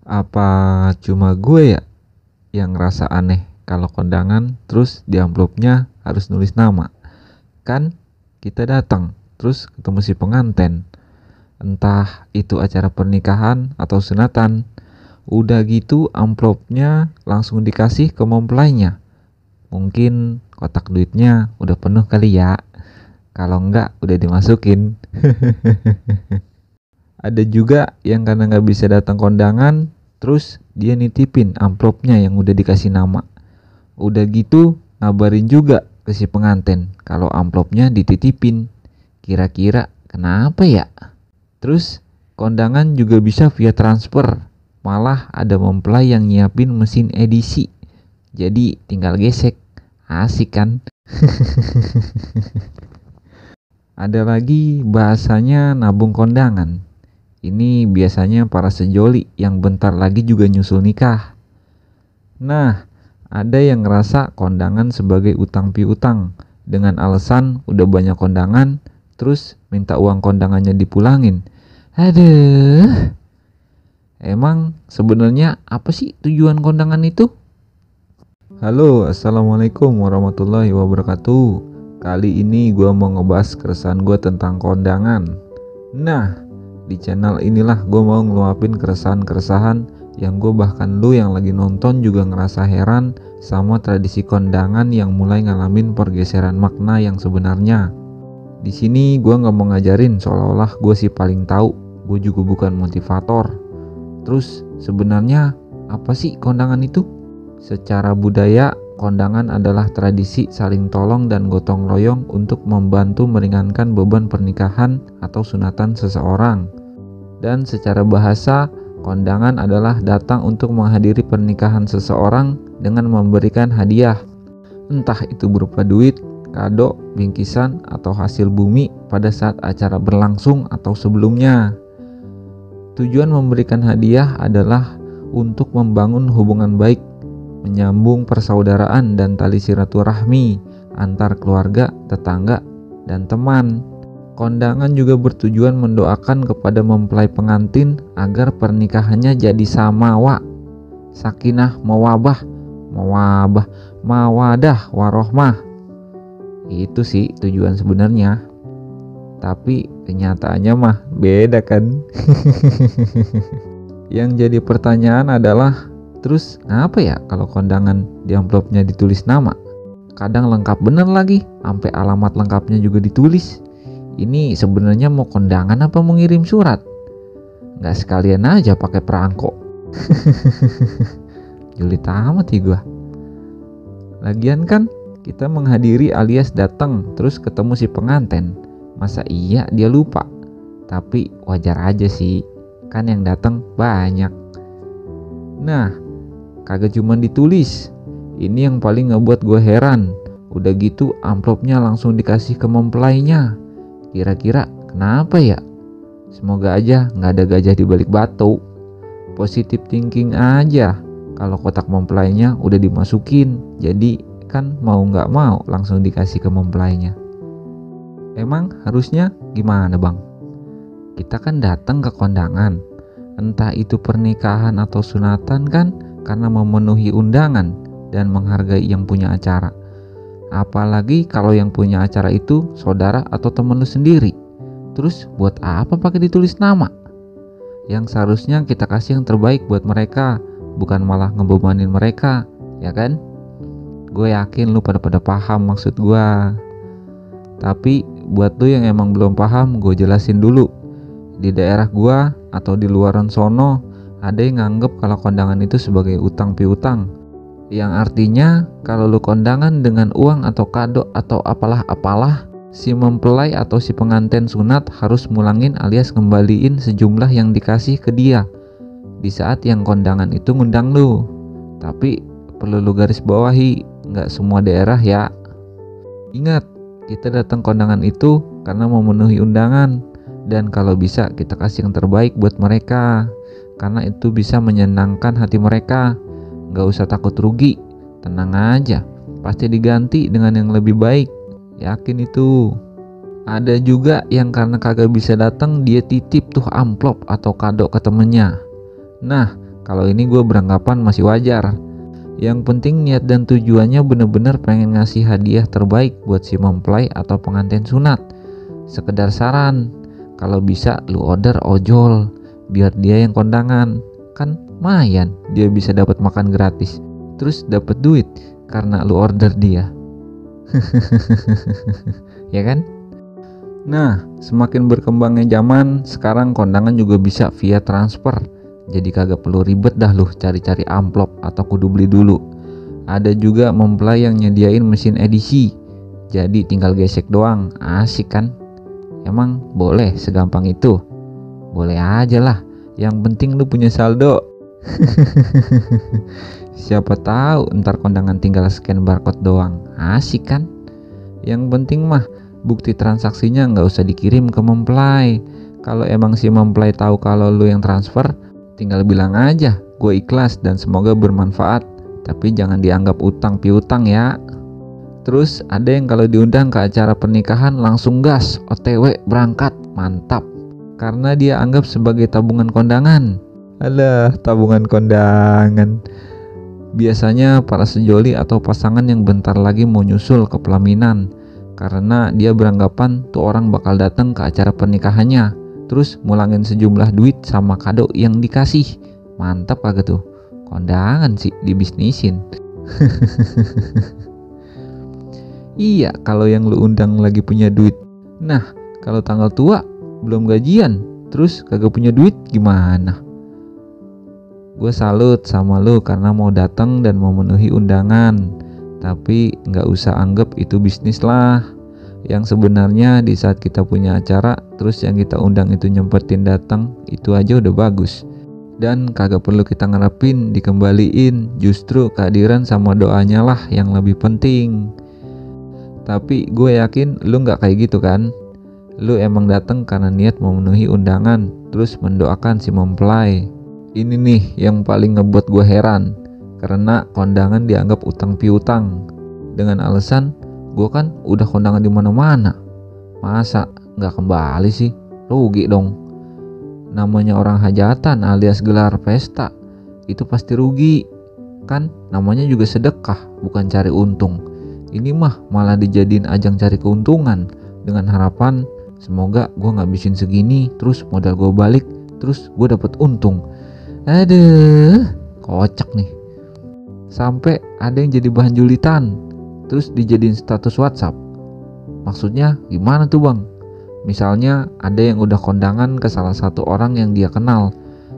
Apa cuma gue ya yang ngerasa aneh kalau kondangan terus di amplopnya harus nulis nama? Kan kita datang terus ketemu si penganten. Entah itu acara pernikahan atau sunatan. Udah gitu amplopnya langsung dikasih ke mempelainya. Mungkin kotak duitnya udah penuh kali ya. Kalau enggak udah dimasukin. Ada juga yang karena nggak bisa datang kondangan, terus dia nitipin amplopnya yang udah dikasih nama. Udah gitu ngabarin juga ke si pengantin kalau amplopnya dititipin. Kira-kira kenapa ya? Terus kondangan juga bisa via transfer. Malah ada mempelai yang nyiapin mesin edisi. Jadi tinggal gesek. Asik kan? Ada lagi bahasanya nabung kondangan. Ini biasanya para sejoli yang bentar lagi juga nyusul nikah. Nah, ada yang ngerasa kondangan sebagai utang piutang dengan alasan udah banyak kondangan, terus minta uang kondangannya dipulangin. Aduh, emang sebenarnya apa sih tujuan kondangan itu? Halo, assalamualaikum warahmatullahi wabarakatuh. Kali ini gue mau ngebahas keresahan gue tentang kondangan. Nah, di channel inilah gue mau ngeluapin keresahan-keresahan yang gue bahkan lu yang lagi nonton juga ngerasa heran sama tradisi kondangan yang mulai ngalamin pergeseran makna yang sebenarnya. Di sini gue nggak mau ngajarin seolah-olah gue sih paling tahu, gue juga bukan motivator. Terus sebenarnya apa sih kondangan itu? Secara budaya, kondangan adalah tradisi saling tolong dan gotong royong untuk membantu meringankan beban pernikahan atau sunatan seseorang. Dan secara bahasa, kondangan adalah datang untuk menghadiri pernikahan seseorang dengan memberikan hadiah. Entah itu berupa duit, kado, bingkisan, atau hasil bumi pada saat acara berlangsung atau sebelumnya. Tujuan memberikan hadiah adalah untuk membangun hubungan baik, menyambung persaudaraan dan tali silaturahmi antar keluarga, tetangga, dan teman. Kondangan juga bertujuan mendoakan kepada mempelai pengantin agar pernikahannya jadi samawa, sakinah, mawadah, warohmah. Itu sih tujuan sebenarnya. Tapi kenyataannya mah beda kan? Yang jadi pertanyaan adalah, terus ngapa ya kalau kondangan di amplopnya ditulis nama? Kadang lengkap bener lagi, sampai alamat lengkapnya juga ditulis. Ini sebenarnya mau kondangan apa mau ngirim surat? Nggak sekalian aja pakai perangko. Julid amat ya gua. Lagian kan kita menghadiri alias datang terus ketemu si pengantin. Masa iya dia lupa? Tapi wajar aja sih, kan yang datang banyak. Nah, kagak cuman ditulis. Ini yang paling ngebuat gue heran. Udah gitu amplopnya langsung dikasih ke mempelainya. Kira-kira kenapa ya? Semoga aja gak ada gajah di balik batu. Positive thinking aja. Kalau kotak mempelainya udah dimasukin, jadi kan mau gak mau langsung dikasih ke mempelainya. Emang harusnya gimana bang? Kita kan datang ke kondangan, entah itu pernikahan atau sunatan kan, karena memenuhi undangan dan menghargai yang punya acara. Apalagi kalau yang punya acara itu saudara atau temen lu sendiri. Terus buat apa pakai ditulis nama? Yang seharusnya kita kasih yang terbaik buat mereka, bukan malah ngebebanin mereka, ya kan? Gue yakin lu pada paham maksud gue. Tapi buat lu yang emang belum paham, gue jelasin dulu. Di daerah gua atau di luaran sono, ada yang nganggep kalau kondangan itu sebagai utang piutang, yang artinya kalau lu kondangan dengan uang atau kado atau apalah, si mempelai atau si pengantin sunat harus mulangin alias ngembaliin sejumlah yang dikasih ke dia di saat yang kondangan itu ngundang lu. Tapi perlu lu garis bawahi, nggak semua daerah ya. Ingat, kita datang kondangan itu karena memenuhi undangan. Dan kalau bisa kita kasih yang terbaik buat mereka, karena itu bisa menyenangkan hati mereka. Gak usah takut rugi, tenang aja, pasti diganti dengan yang lebih baik, yakin itu. Ada juga yang karena kagak bisa datang, dia titip tuh amplop atau kado ke temennya. Nah, Kalau ini gue beranggapan masih wajar. Yang penting niat dan tujuannya bener-bener pengen ngasih hadiah terbaik buat si mempelai atau pengantin sunat. Sekedar saran, kalau bisa lu order ojol biar dia yang kondangan. Kan lumayan, dia bisa dapat makan gratis. Terus dapat duit karena lu order dia. Ya kan? Nah, semakin berkembangnya zaman, sekarang kondangan juga bisa via transfer. Jadi kagak perlu ribet dah lu cari-cari amplop atau kudu beli dulu. Ada juga mempelai yang nyediain mesin edisi. Jadi tinggal gesek doang, asik kan? Emang boleh segampang itu? Boleh aja lah, yang penting lu punya saldo. Siapa tahu ntar kondangan tinggal scan barcode doang, asik kan? Yang penting mah bukti transaksinya nggak usah dikirim ke mempelai. Kalau emang si mempelai tahu kalau lu yang transfer, tinggal bilang aja, gue ikhlas dan semoga bermanfaat. Tapi jangan dianggap utang piutang ya. Terus ada yang kalau diundang ke acara pernikahan langsung gas, OTW berangkat, mantap. Karena dia anggap sebagai tabungan kondangan. Alah, tabungan kondangan. Biasanya para sejoli atau pasangan yang bentar lagi mau nyusul ke pelaminan. Karena dia beranggapan tuh orang bakal datang ke acara pernikahannya. Terus mulangin sejumlah duit sama kado yang dikasih. Mantap kagak tuh? Kondangan sih dibisnisin. Iya, kalau yang lu undang lagi punya duit. Nah, kalau tanggal tua belum gajian, terus kagak punya duit gimana? Gue salut sama lu karena mau datang dan memenuhi undangan. Tapi nggak usah anggap itu bisnis lah. Yang sebenarnya di saat kita punya acara, terus yang kita undang itu nyempetin datang, itu aja udah bagus. Dan kagak perlu kita ngarepin dikembaliin, justru kehadiran sama doanya lah yang lebih penting. Tapi gue yakin lu nggak kayak gitu kan? Lu emang datang karena niat memenuhi undangan, terus mendoakan si mempelai. Ini nih yang paling ngebuat gue heran, karena kondangan dianggap utang piutang. Dengan alasan, gue kan udah kondangan di mana-mana, masa nggak kembali sih? Rugi dong. Namanya orang hajatan alias gelar pesta, itu pasti rugi. Kan namanya juga sedekah, bukan cari untung. Ini mah malah dijadiin ajang cari keuntungan, dengan harapan semoga gue ngabisin segini, terus modal gue balik, terus gue dapet untung. Aduh, kocak nih. Sampai ada yang jadi bahan julitan, terus dijadiin status WhatsApp. Maksudnya gimana tuh bang? Misalnya ada yang udah kondangan ke salah satu orang yang dia kenal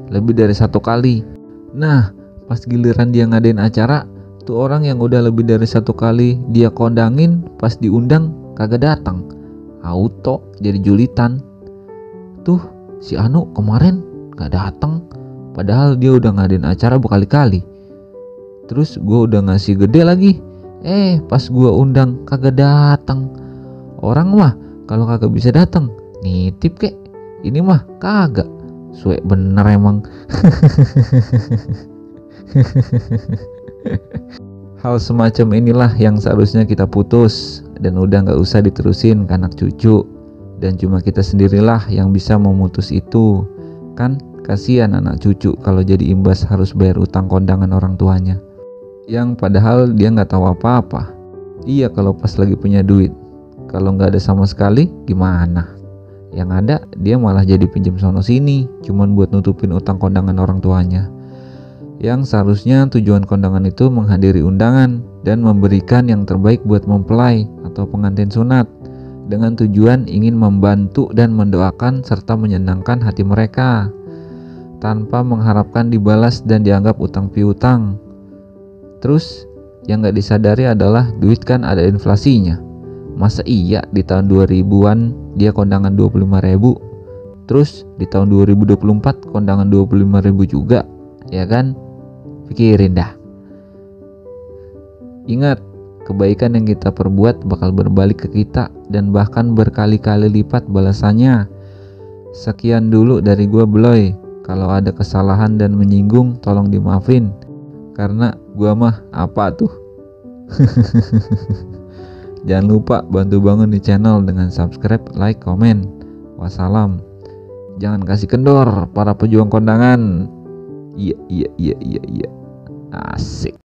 lebih dari satu kali. Nah, pas giliran dia ngadain acara, tuh orang yang udah lebih dari satu kali dia kondangin, pas diundang kagak datang. Auto jadi julitan. Tuh si Anu kemarin gak datang, padahal dia udah ngadain acara berkali-kali. Terus gue udah ngasih gede lagi, pas gue undang kagak datang. Orang mah kalau kagak bisa datang nitip kek, ini mah kagak. Suek bener emang. Hal semacam inilah yang seharusnya kita putus dan udah gak usah diterusin ke anak cucu. Dan cuma kita sendirilah yang bisa memutus itu. Kan kasihan anak cucu kalau jadi imbas harus bayar utang kondangan orang tuanya, yang padahal dia gak tahu apa-apa. Iya kalau pas lagi punya duit. Kalau gak ada sama sekali gimana? Yang ada dia malah jadi pinjam sono sini, cuman buat nutupin utang kondangan orang tuanya. Yang seharusnya tujuan kondangan itu menghadiri undangan dan memberikan yang terbaik buat mempelai atau pengantin sunat, dengan tujuan ingin membantu dan mendoakan serta menyenangkan hati mereka, tanpa mengharapkan dibalas dan dianggap utang piutang. Terus yang gak disadari adalah duit kan ada inflasinya. Masa iya di tahun 2000-an dia kondangan 25.000, terus di tahun 2024 kondangan 25.000 juga, ya kan? Pikirin dah. Ingat, kebaikan yang kita perbuat bakal berbalik ke kita dan bahkan berkali-kali lipat balasannya. Sekian dulu dari gua Beloy. Kalau ada kesalahan dan menyinggung tolong dimaafin, karena gua mah apa tuh. Jangan lupa bantu bangun di channel dengan subscribe, like, komen. Wassalam. Jangan kasih kendor para pejuang kondangan. Iya, iya, iya, iya, iya. Asik.